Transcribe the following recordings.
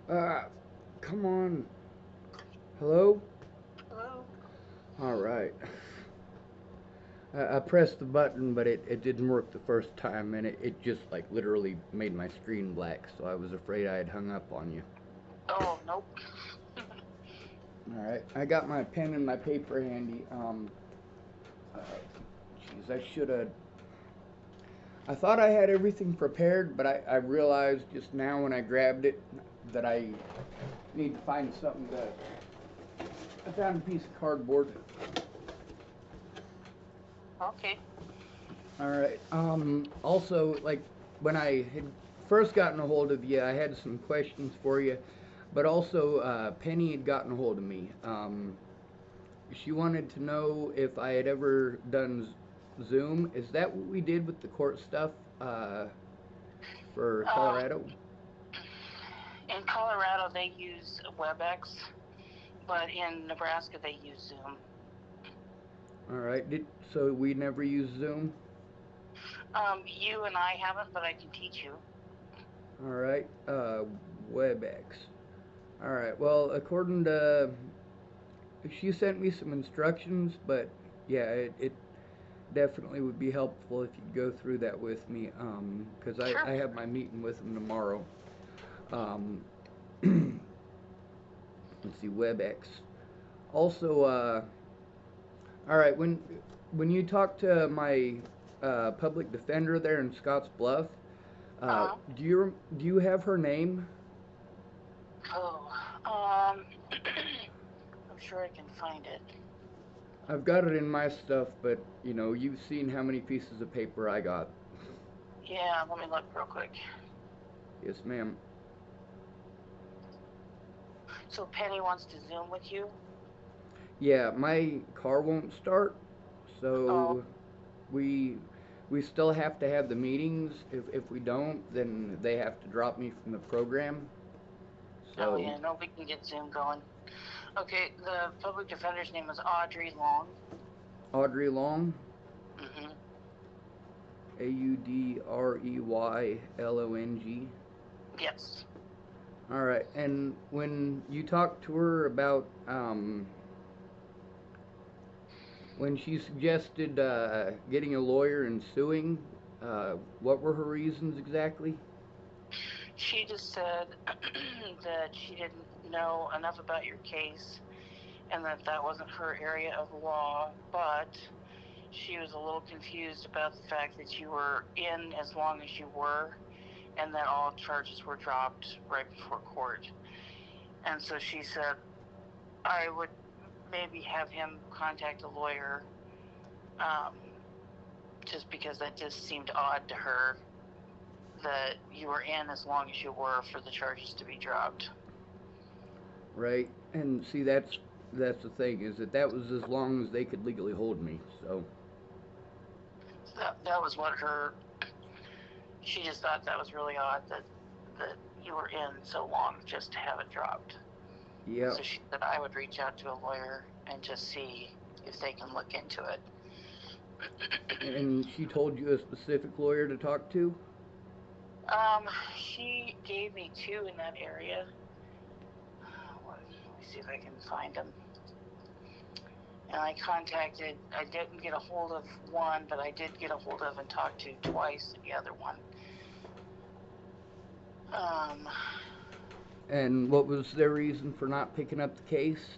Uh, come on. Hello? Hello? Alright. I pressed the button, but it didn't work the first time, and it just, like, literally made my screen black, so I was afraid I had hung up on you. Oh, nope. Alright, I got my pen and my paper handy. Uh, Jeez, I should have. I thought I had everything prepared, but I realized just now when I grabbed it that I need to find something to. I found a piece of cardboard. Okay. All right. Also, like when I had first gotten a hold of you, I had some questions for you, but also Penny had gotten a hold of me. She wanted to know if I had ever done Zoom. Is that what we did with the court stuff uh, for Um, Colorado? in Colorado, they use WebEx, but in Nebraska, they use Zoom. All right. So we never used Zoom. You and I haven't, but I can teach you. All right. WebEx. All right. Well, according to she sent me some instructions, but yeah, it definitely would be helpful if you'd go through that with me, because Sure. I have my meeting with them tomorrow. Um, let's see, WebEx. Also, all right, when you talk to my public defender there in Scotts Bluff, Uh-huh. do you have her name? Oh, I'm sure I can find it. I've got it in my stuff, but you've seen how many pieces of paper I got. Yeah, let me look real quick. Yes, ma'am. So Penny wants to Zoom with you? Yeah, my car won't start, Oh, so we we still have to have the meetings. If we don't, then they have to drop me from the program. oh So yeah, no, we can get Zoom going. Okay, the public defender's name is Audrey Long. Audrey Long, Mm-hmm. Audreylong. Yes. All right, and when you talked to her about when she suggested getting a lawyer and suing, what were her reasons exactly? She just said that she didn't know enough about your case and that that wasn't her area of law, but she was a little confused about the fact that you were in as long as you were and that all charges were dropped right before court. And so she said, I would maybe have him contact a lawyer, um, just because that just seemed odd to her that you were in as long as you were for the charges to be dropped. Right? And see, that's the thing is that was as long as they could legally hold me. So, So that was what her, she just thought that was really odd that you were in so long just to have it dropped. And yeah. so she said I would reach out to a lawyer and just see if they can look into it. And she told you a specific lawyer to talk to. She gave me two in that area. Let me see if I can find them. And I didn't get a hold of one, but I did get a hold of and talked to twice the other one. Um, And what was their reason for not picking up the case?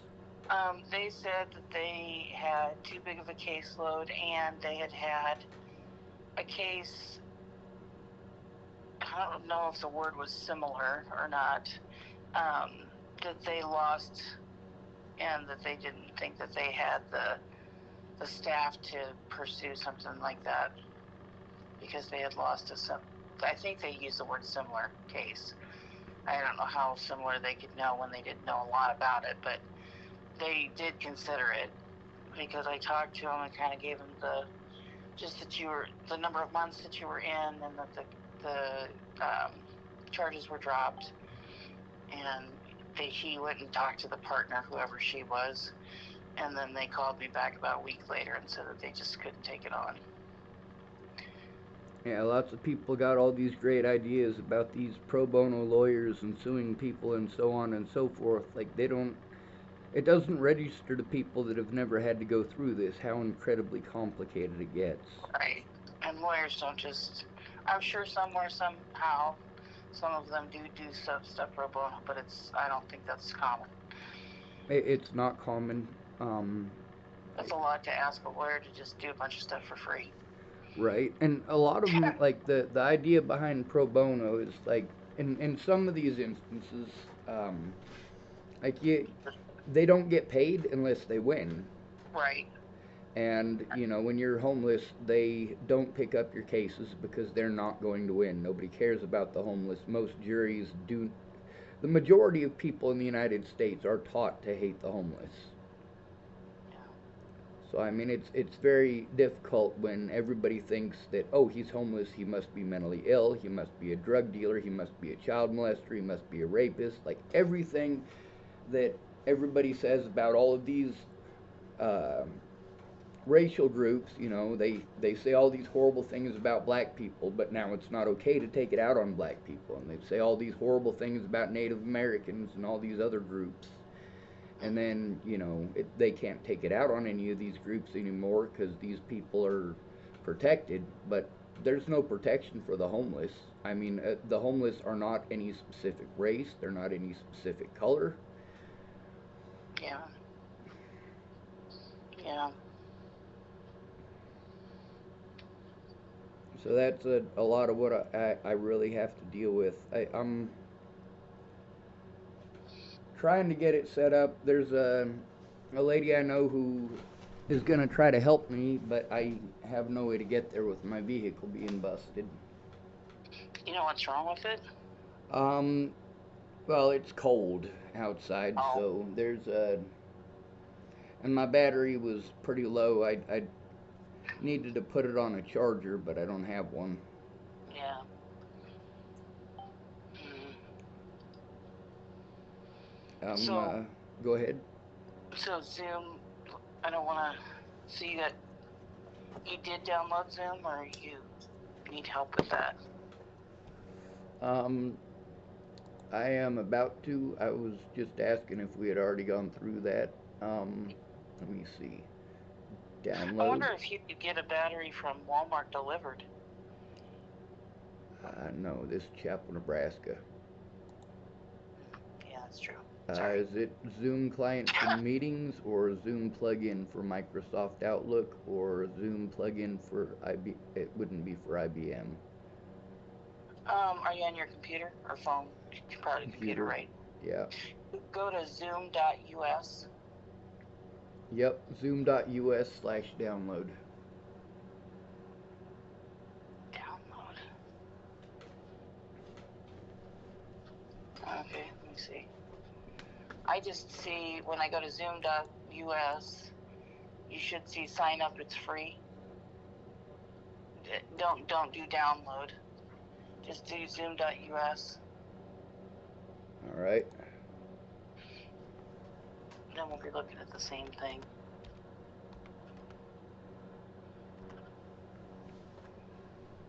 they said that they had too big of a caseload and they had had a case. I don't know if the word was similar or not. That they lost and that they didn't think that they had the staff to pursue something like that because they had lost a. I think they used the word similar case. I don't know how similar they could know when they didn't know a lot about it, but they did consider it because I talked to them and kind of gave them the just that you were the number of months that you were in and that the charges were dropped and he went and talked to the partner whoever she was and then they called me back about a week later and said that they just couldn't take it on. Yeah, lots of people got all these great ideas about these pro bono lawyers and suing people and so on and so forth. Like, they don't, it doesn't register to people that have never had to go through this how incredibly complicated it gets. Right. And lawyers don't just, I'm sure somewhere, somehow, some of them do stuff pro bono, but I don't think that's common. It's not common. That's a lot to ask a lawyer to just do a bunch of stuff for free. Right, and a lot of them, like the idea behind pro bono is like, in some of these instances, like they don't get paid unless they win. Right. And when you're homeless, they don't pick up your cases because they're not going to win. Nobody cares about the homeless. Most juries do. The majority of people in the United States are taught to hate the homeless. So I mean, it's very difficult when everybody thinks that, oh, he's homeless, he must be mentally ill, he must be a drug dealer, he must be a child molester, he must be a rapist. Like, everything that everybody says about all of these uh, racial groups, they say all these horrible things about black people, but now it's not okay to take it out on black people, and they say all these horrible things about Native Americans and all these other groups. And then, they can't take it out on any of these groups anymore because these people are protected, but there's no protection for the homeless. I mean, the homeless are not any specific race, they're not any specific color. Yeah. Yeah. So that's a lot of what I really have to deal with. I'm trying to get it set up. There's a lady I know who is going to try to help me, but I have no way to get there with my vehicle being busted. You know what's wrong with it? Well, it's cold outside, so there's and my battery was pretty low. I needed to put it on a charger, but I don't have one. Yeah. So, go ahead. So Zoom, I don't want to see that you did download Zoom, or you need help with that. I am about to. I was just asking if we had already gone through that. Let me see. Download. I wonder if you could get a battery from Walmart delivered. No, this is Chapel, Nebraska. Yeah, that's true. Is it Zoom client for meetings, or Zoom plugin for Microsoft Outlook, or Zoom plugin for IB? It wouldn't be for IBM. Are you on your computer or phone? Probably computer, right? Yeah. Go to zoom.us. Yep, zoom.us/download. Download. Okay, let me see. I just see when I go to zoom.us, you should see sign up, it's free. Don't do download. Just do zoom.us. All right. Then we'll be looking at the same thing.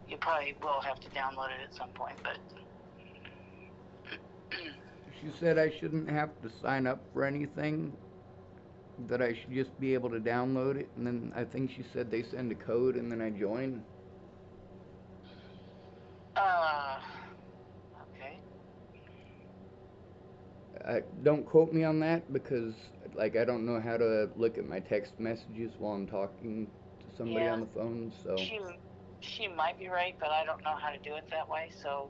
You probably will have to download it at some point, but she said I shouldn't have to sign up for anything, that I should just be able to download it, and then I think she said they send a code and then I join. Okay. Don't quote me on that, because I don't know how to look at my text messages while I'm talking to somebody on the phone. So she might be right, but I don't know how to do it that way. So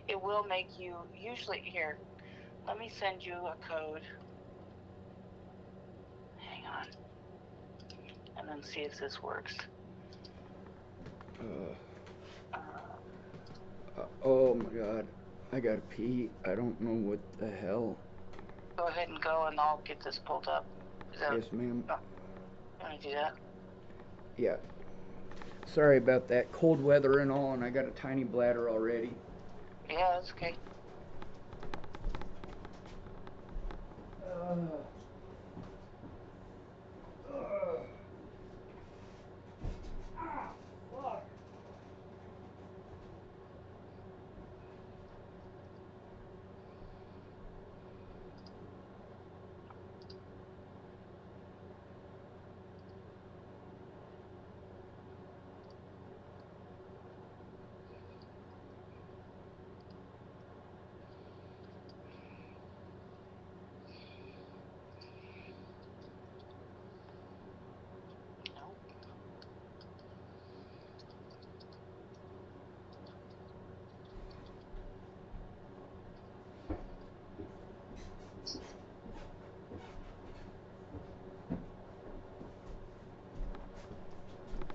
it will make you usually here. Let me send you a code. Hang on, and then see if this works. Oh my God, I gotta pee. I don't know what the hell. Go ahead and go, and I'll get this pulled up. Yes, ma'am. You want to do that? Yeah. Sorry about that. Cold weather and all, and I got a tiny bladder already. Yeah, that's okay.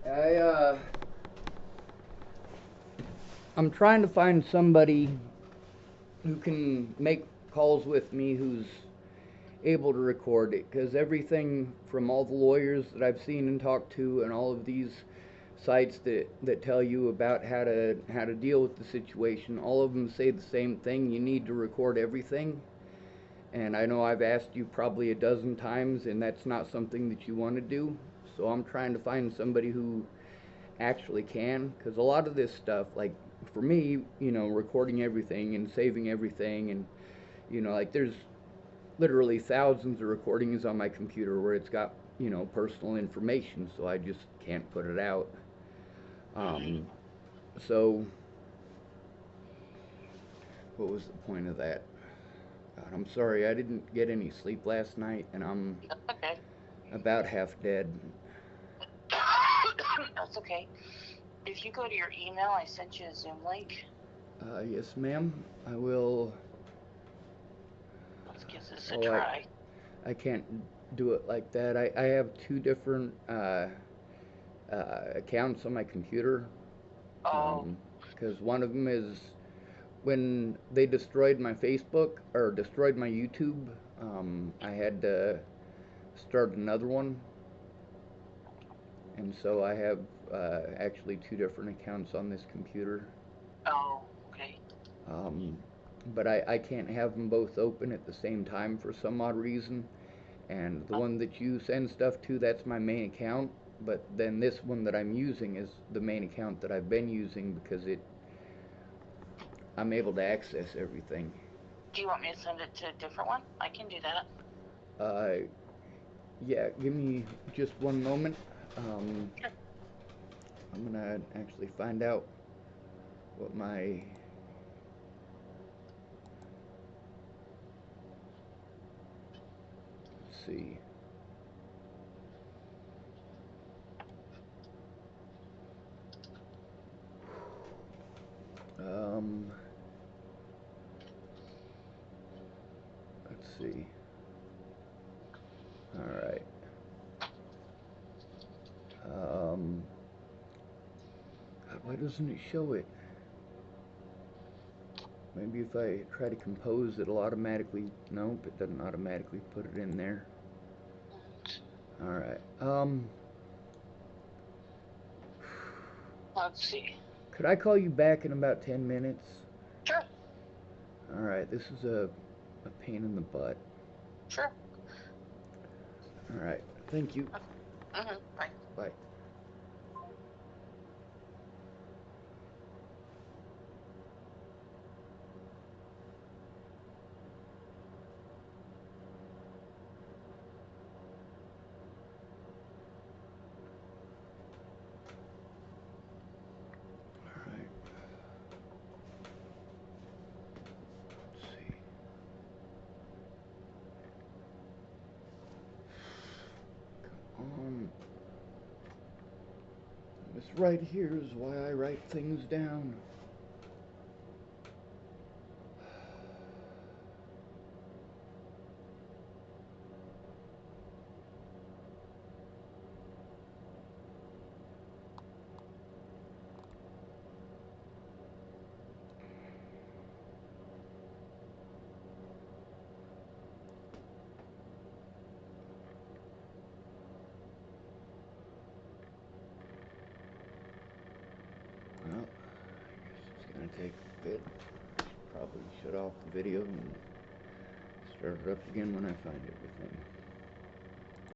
I I'm trying to find somebody who can make calls with me who's able to record it, because everything from all the lawyers that I've seen and talked to and all of these sites that tell you about how to deal with the situation, all of them say the same thing: you need to record everything. And I know I've asked you probably a dozen times, and that's not something that you want to do. So I'm trying to find somebody who actually can, because a lot of this stuff, like for me, recording everything and saving everything, and like there's literally thousands of recordings on my computer where it's got personal information, so I just can't put it out. So what was the point of that? God, I'm sorry, I didn't get any sleep last night, and I'm Okay. about half dead. That's okay. If you go to your email, I sent you a Zoom link. Yes, ma'am. I will. Let's give this a try. I can't do it like that. I have two different accounts on my computer. Oh. Because one of them is when they destroyed my Facebook or destroyed my YouTube. I had to start another one, and so I have actually two different accounts on this computer. Oh, okay. But I can't have them both open at the same time for some odd reason. And the one that you send stuff to, that's my main account. But then this one that I'm using is the main account that I've been using, because I'm able to access everything. Do you want me to send it to a different one? I can do that. Yeah, give me just one moment. Sure. I'm gonna actually find out what my let's see. Let's see. All right. Why doesn't it show it? Maybe if I try to compose, it'll automatically. Nope, it doesn't automatically put it in there. All right. Let's see. Could I call you back in about 10 minutes? Sure. All right. This is a pain in the butt. Sure. All right. Thank you. Bye. Bye. All right. Let's see. This right here is why I write things down. Well, I guess it's gonna take a bit. Probably shut off the video and start it up again when I find everything.